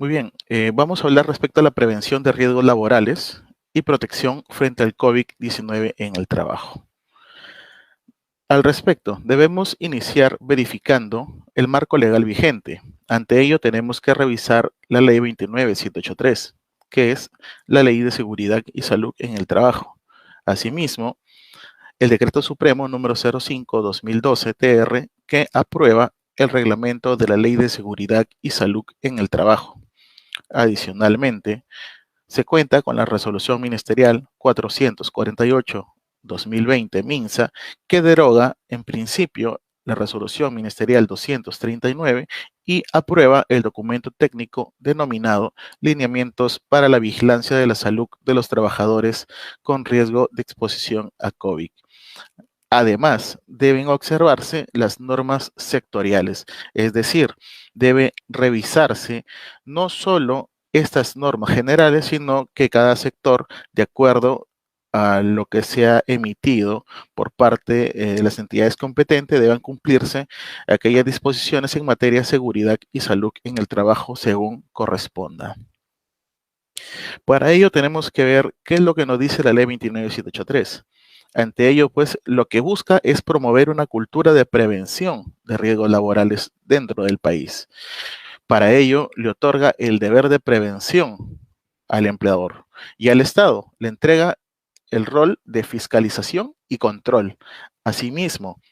Muy bien, vamos a hablar respecto a la prevención de riesgos laborales y protección frente al COVID-19 en el trabajo. Al respecto, debemos iniciar verificando el marco legal vigente. Ante ello, tenemos que revisar la Ley 29783, que es la Ley de Seguridad y Salud en el Trabajo. Asimismo, el Decreto Supremo número 05-2012-TR, que aprueba el reglamento de la Ley de Seguridad y Salud en el Trabajo. Adicionalmente, se cuenta con la Resolución Ministerial 448-2020 MINSA, que deroga en principio la Resolución Ministerial 239 y aprueba el documento técnico denominado Lineamientos para la Vigilancia de la Salud de los Trabajadores con Riesgo de Exposición a COVID. Además, deben observarse las normas sectoriales, es decir, debe revisarse no solo estas normas generales, sino que cada sector, de acuerdo a lo que se ha emitido por parte de las entidades competentes, deban cumplirse aquellas disposiciones en materia de seguridad y salud en el trabajo según corresponda. Para ello tenemos que ver qué es lo que nos dice la ley 29783. Ante ello, pues, lo que busca es promover una cultura de prevención de riesgos laborales dentro del país. Para ello, le otorga el deber de prevención al empleador y al Estado le entrega el rol de fiscalización y control. Asimismo,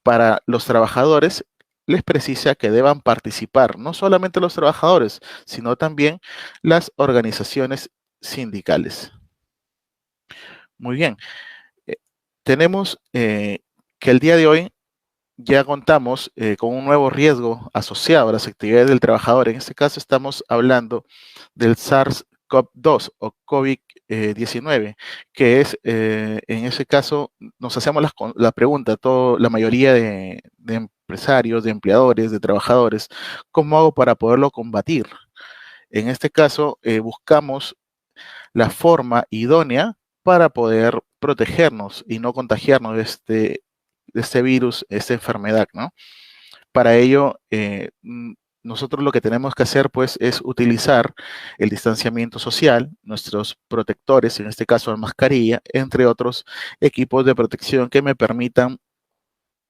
para los trabajadores les precisa que deban participar no solamente los trabajadores, sino también las organizaciones sindicales. Muy bien, eh, tenemos que el día de hoy ya contamos con un nuevo riesgo asociado a las actividades del trabajador. En este caso estamos hablando del SARS-CoV-2 o COVID-19, que es, en ese caso, nos hacemos la pregunta, la mayoría de empresarios, de empleadores, de trabajadores, ¿cómo hago para poderlo combatir? En este caso, buscamos la forma idónea para poder protegernos y no contagiarnos de este virus, esta enfermedad, ¿no? Para ello, nosotros lo que tenemos que hacer, pues, es utilizar el distanciamiento social, nuestros protectores, en este caso la mascarilla, entre otros equipos de protección que me permitan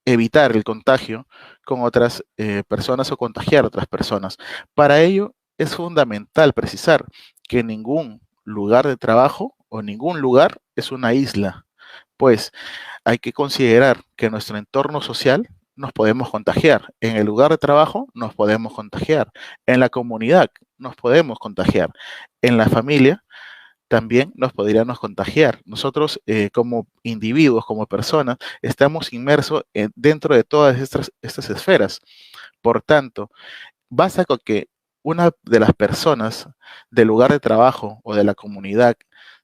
evitar el contagio con otras personas o contagiar a otras personas. Para ello, es fundamental precisar que ningún lugar de trabajo o ningún lugar es una isla, pues hay que considerar que en nuestro entorno social nos podemos contagiar. En el lugar de trabajo nos podemos contagiar. En la comunidad nos podemos contagiar. En la familia también nos podríamos contagiar. Nosotros como individuos, como personas, estamos inmersos dentro de todas estas esferas. Por tanto, basta con que una de las personas del lugar de trabajo o de la comunidad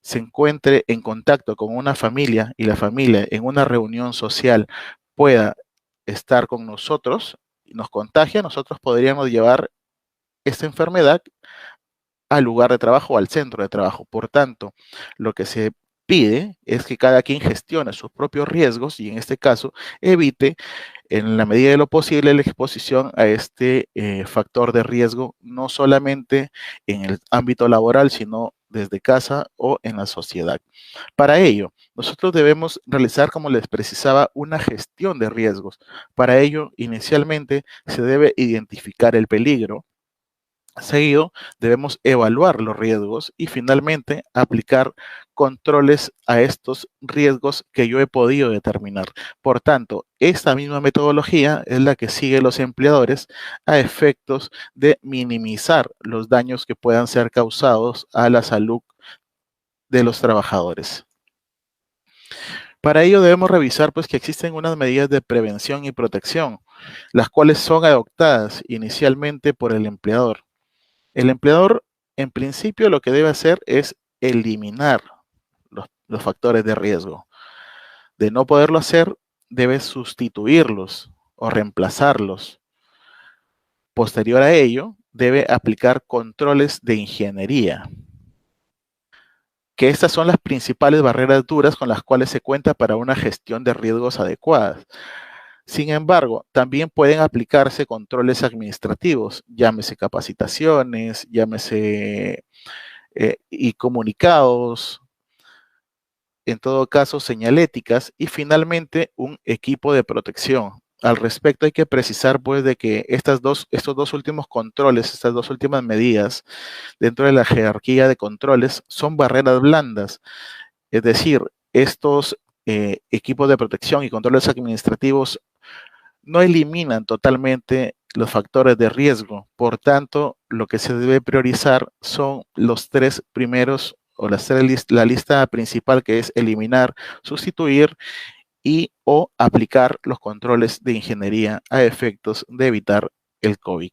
se encuentre en contacto con una familia y la familia en una reunión social pueda estar con nosotros y nos contagia, nosotros podríamos llevar esta enfermedad al lugar de trabajo o al centro de trabajo. Por tanto, lo que se pide es que cada quien gestione sus propios riesgos y en este caso evite en la medida de lo posible la exposición a este factor de riesgo, no solamente en el ámbito laboral, sino desde casa o en la sociedad. Para ello, nosotros debemos realizar, como les precisaba, una gestión de riesgos. Para ello, inicialmente se debe identificar el peligro. Seguido, debemos evaluar los riesgos y finalmente aplicar controles a estos riesgos que yo he podido determinar. Por tanto, esta misma metodología es la que sigue los empleadores a efectos de minimizar los daños que puedan ser causados a la salud de los trabajadores. Para ello debemos revisar pues que existen unas medidas de prevención y protección, las cuales son adoptadas inicialmente por el empleador. El empleador, en principio, lo que debe hacer es eliminar los factores de riesgo. De no poderlo hacer, debe sustituirlos o reemplazarlos. Posterior a ello, debe aplicar controles de ingeniería, que estas son las principales barreras duras con las cuales se cuenta para una gestión de riesgos adecuada. Sin embargo, también pueden aplicarse controles administrativos, llámese capacitaciones, llámese y comunicados, en todo caso señaléticas y finalmente un equipo de protección. Al respecto hay que precisar pues de que estos dos últimos controles, estas dos últimas medidas dentro de la jerarquía de controles son barreras blandas, es decir, estos equipos de protección y controles administrativos no eliminan totalmente los factores de riesgo. Por tanto, lo que se debe priorizar son los tres primeros o la lista principal, que es eliminar, sustituir y o aplicar los controles de ingeniería a efectos de evitar el COVID.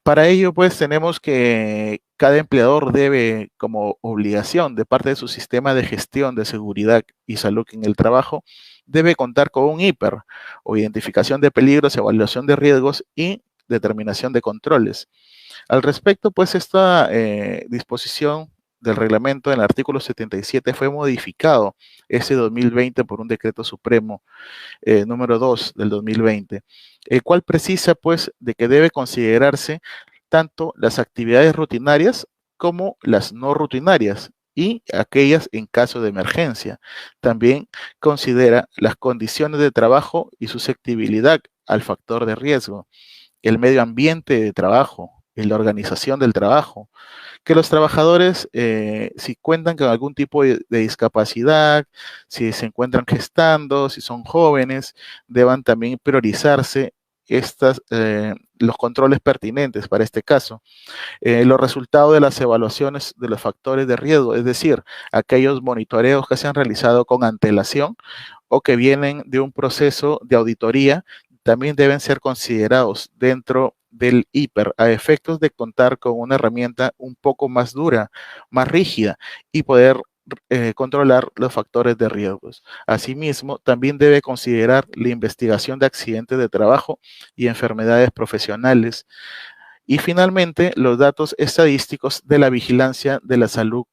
Para ello, pues tenemos que cada empleador debe, como obligación de parte de su sistema de gestión de seguridad y salud en el trabajo, debe contar con un IPER o identificación de peligros, evaluación de riesgos y determinación de controles. Al respecto, pues esta disposición del reglamento en el artículo 77 fue modificado ese 2020 por un decreto supremo número 2 del 2020, el cual precisa pues de que debe considerarse tanto las actividades rutinarias como las no rutinarias y aquellas en caso de emergencia. También considera las condiciones de trabajo y susceptibilidad al factor de riesgo, el medio ambiente de trabajo, la organización del trabajo, que los trabajadores, si cuentan con algún tipo de discapacidad, si se encuentran gestando, si son jóvenes, deban también priorizarse los controles pertinentes para este caso. Los resultados de las evaluaciones de los factores de riesgo, es decir, aquellos monitoreos que se han realizado con antelación o que vienen de un proceso de auditoría, también deben ser considerados dentro del IPER a efectos de contar con una herramienta un poco más dura, más rígida y poder controlar los factores de riesgos. Asimismo, también debe considerar la investigación de accidentes de trabajo y enfermedades profesionales. Y finalmente, los datos estadísticos de la vigilancia de la salud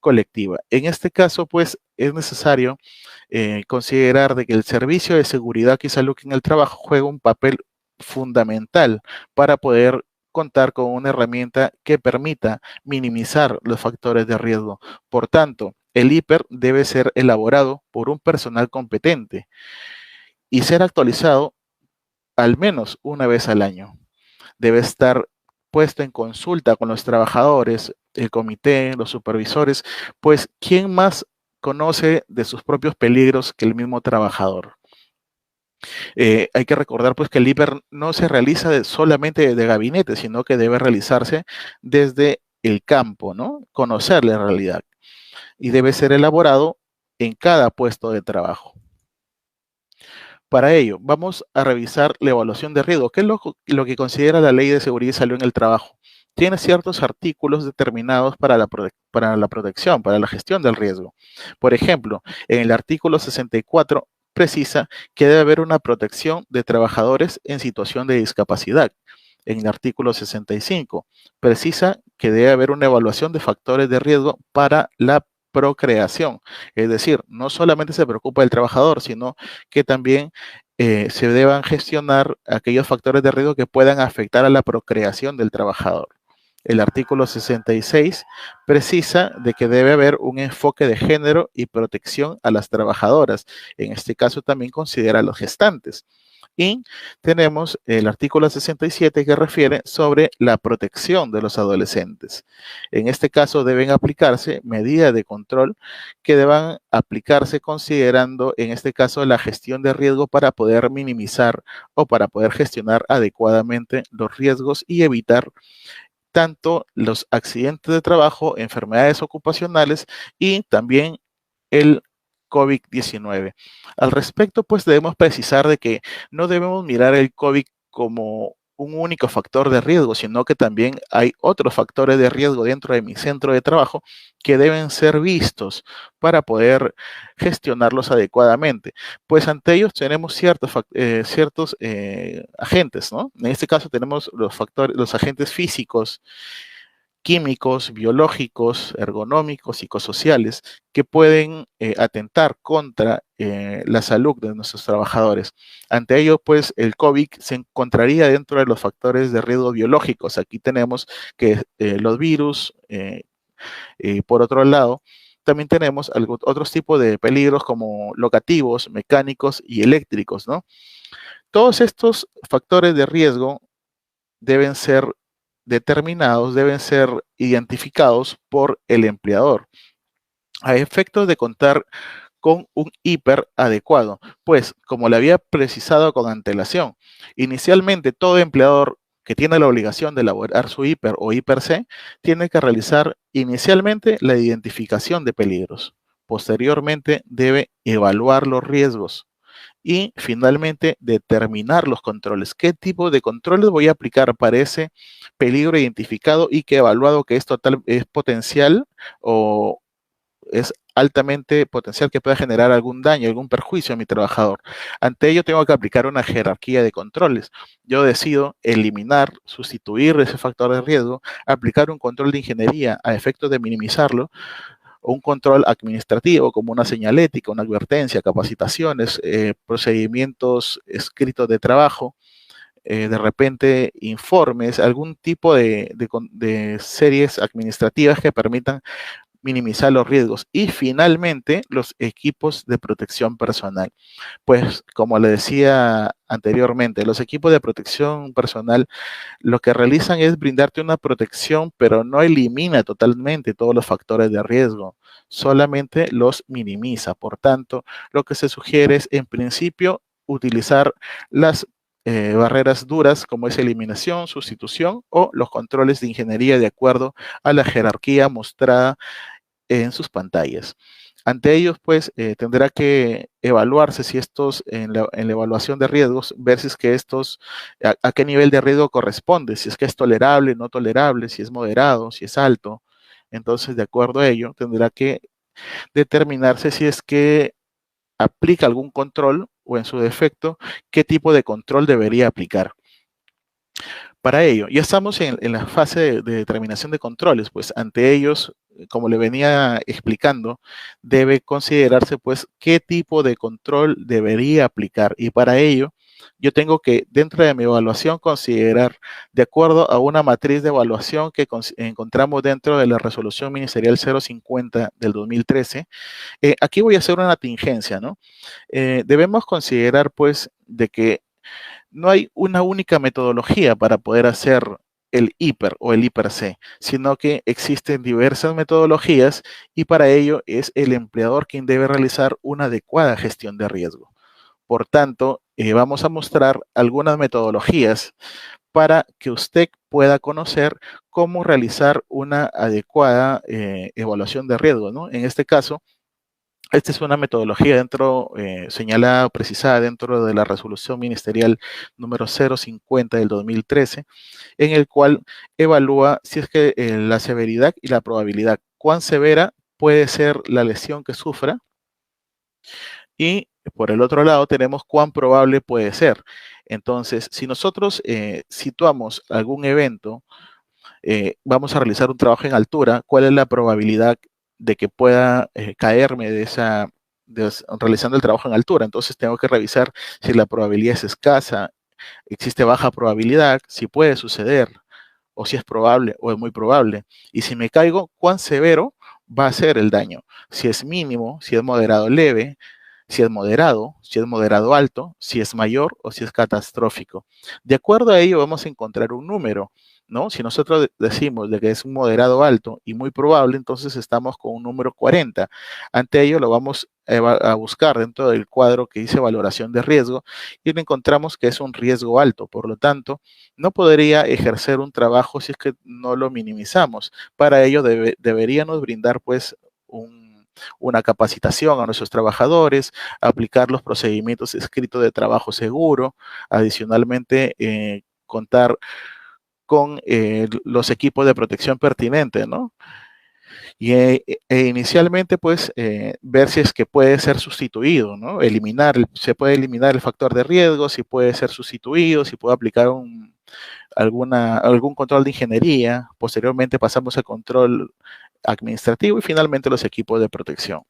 colectiva. En este caso, pues, es necesario considerar de que el servicio de seguridad y salud en el trabajo juega un papel fundamental para poder contar con una herramienta que permita minimizar los factores de riesgo. Por tanto, el IPER debe ser elaborado por un personal competente y ser actualizado al menos una vez al año. Debe estar puesto en consulta con los trabajadores, el comité, los supervisores, pues ¿quién más conoce de sus propios peligros que el mismo trabajador? Hay que recordar pues que el IPER no se realiza solamente de gabinete, sino que debe realizarse desde el campo, ¿no? Conocer la realidad y debe ser elaborado en cada puesto de trabajo. Para ello, vamos a revisar la evaluación de riesgo, que es lo que considera la Ley de Seguridad y Salud en el Trabajo. Tiene ciertos artículos determinados para la protección, para la gestión del riesgo. Por ejemplo, en el artículo 64 precisa que debe haber una protección de trabajadores en situación de discapacidad. En el artículo 65 precisa que debe haber una evaluación de factores de riesgo para la procreación. Es decir, no solamente se preocupa del trabajador, sino que también se deban gestionar aquellos factores de riesgo que puedan afectar a la procreación del trabajador. El artículo 66 precisa de que debe haber un enfoque de género y protección a las trabajadoras. En este caso también considera a los gestantes. Y tenemos el artículo 67 que refiere sobre la protección de los adolescentes. En este caso deben aplicarse medidas de control que deban aplicarse considerando en este caso la gestión de riesgo para poder minimizar o para poder gestionar adecuadamente los riesgos y evitar tanto los accidentes de trabajo, enfermedades ocupacionales y también el COVID-19. Al respecto, pues debemos precisar de que no debemos mirar el COVID como un único factor de riesgo, sino que también hay otros factores de riesgo dentro de mi centro de trabajo que deben ser vistos para poder gestionarlos adecuadamente. Pues ante ellos tenemos ciertos agentes, ¿no? En este caso tenemos los agentes físicos químicos, biológicos, ergonómicos, psicosociales, que pueden atentar contra la salud de nuestros trabajadores. Ante ello, pues, el COVID se encontraría dentro de los factores de riesgo biológicos. Aquí tenemos que los virus, por otro lado, también tenemos otros tipos de peligros como locativos, mecánicos y eléctricos, ¿no? Todos estos factores de riesgo deben ser determinados, deben ser identificados por el empleador a efectos de contar con un hiper adecuado, pues como le había precisado con antelación, inicialmente todo empleador que tiene la obligación de elaborar su hiper o hiper C tiene que realizar inicialmente la identificación de peligros. Posteriormente debe evaluar los riesgos y finalmente determinar los controles. ¿Qué tipo de controles voy a aplicar para ese peligro identificado y que he evaluado que es total, es potencial o es altamente potencial que pueda generar algún daño, algún perjuicio a mi trabajador? Ante ello tengo que aplicar una jerarquía de controles. Yo decido eliminar, sustituir ese factor de riesgo, aplicar un control de ingeniería a efectos de minimizarlo, o un control administrativo como una señalética, una advertencia, capacitaciones, procedimientos escritos de trabajo, de repente informes, algún tipo de series administrativas que permitan minimizar los riesgos y finalmente los equipos de protección personal. Pues como le decía anteriormente, los equipos de protección personal lo que realizan es brindarte una protección, pero no elimina totalmente todos los factores de riesgo, solamente los minimiza. Por tanto, lo que se sugiere es, en principio, utilizar las barreras duras como es eliminación, sustitución o los controles de ingeniería de acuerdo a la jerarquía mostrada en sus pantallas. Ante ellos, pues, tendrá que evaluarse si estos, en la evaluación de riesgos, ver si es que estos, a qué nivel de riesgo corresponde, si es que es tolerable, no tolerable, si es moderado, si es alto. Entonces, de acuerdo a ello, tendrá que determinarse si es que aplica algún control o en su defecto, qué tipo de control debería aplicar. Para ello, ya estamos en la fase de determinación de controles, pues ante ellos, como le venía explicando, debe considerarse pues qué tipo de control debería aplicar y para ello yo tengo que dentro de mi evaluación considerar de acuerdo a una matriz de evaluación que encontramos dentro de la resolución ministerial 050 del 2013. Aquí voy a hacer una tingencia, ¿no? Debemos considerar pues de que no hay una única metodología para poder hacer el hiper o el hiper C, sino que existen diversas metodologías y para ello es el empleador quien debe realizar una adecuada gestión de riesgo. Por tanto, vamos a mostrar algunas metodologías para que usted pueda conocer cómo realizar una adecuada evaluación de riesgo, ¿no? En este caso, esta es una metodología dentro, señalada, precisada dentro de la resolución ministerial número 050 del 2013, en el cual evalúa si es que la severidad y la probabilidad, cuán severa puede ser la lesión que sufra y por el otro lado tenemos cuán probable puede ser. Entonces, si nosotros situamos algún evento, vamos a realizar un trabajo en altura, ¿cuál es la probabilidad de que pueda caerme realizando el trabajo en altura? Entonces tengo que revisar si la probabilidad es escasa, existe baja probabilidad, si puede suceder, o si es probable o es muy probable. Y si me caigo, ¿cuán severo va a ser el daño? Si es mínimo, si es moderado leve, si es moderado alto, si es mayor o si es catastrófico. De acuerdo a ello vamos a encontrar un número, ¿no? Si nosotros decimos de que es un moderado alto y muy probable, entonces estamos con un número 40. Ante ello lo vamos a buscar dentro del cuadro que dice valoración de riesgo y lo encontramos que es un riesgo alto. Por lo tanto, no podría ejercer un trabajo si es que no lo minimizamos. Para ello deberíamos brindar pues una capacitación a nuestros trabajadores, aplicar los procedimientos escritos de trabajo seguro, adicionalmente contar con los equipos de protección pertinentes, ¿no? Y inicialmente, pues, ver si es que puede ser sustituido, ¿no? Se puede eliminar el factor de riesgo, si puede ser sustituido, si puede aplicar algún control de ingeniería, posteriormente pasamos al control administrativo y finalmente los equipos de protección.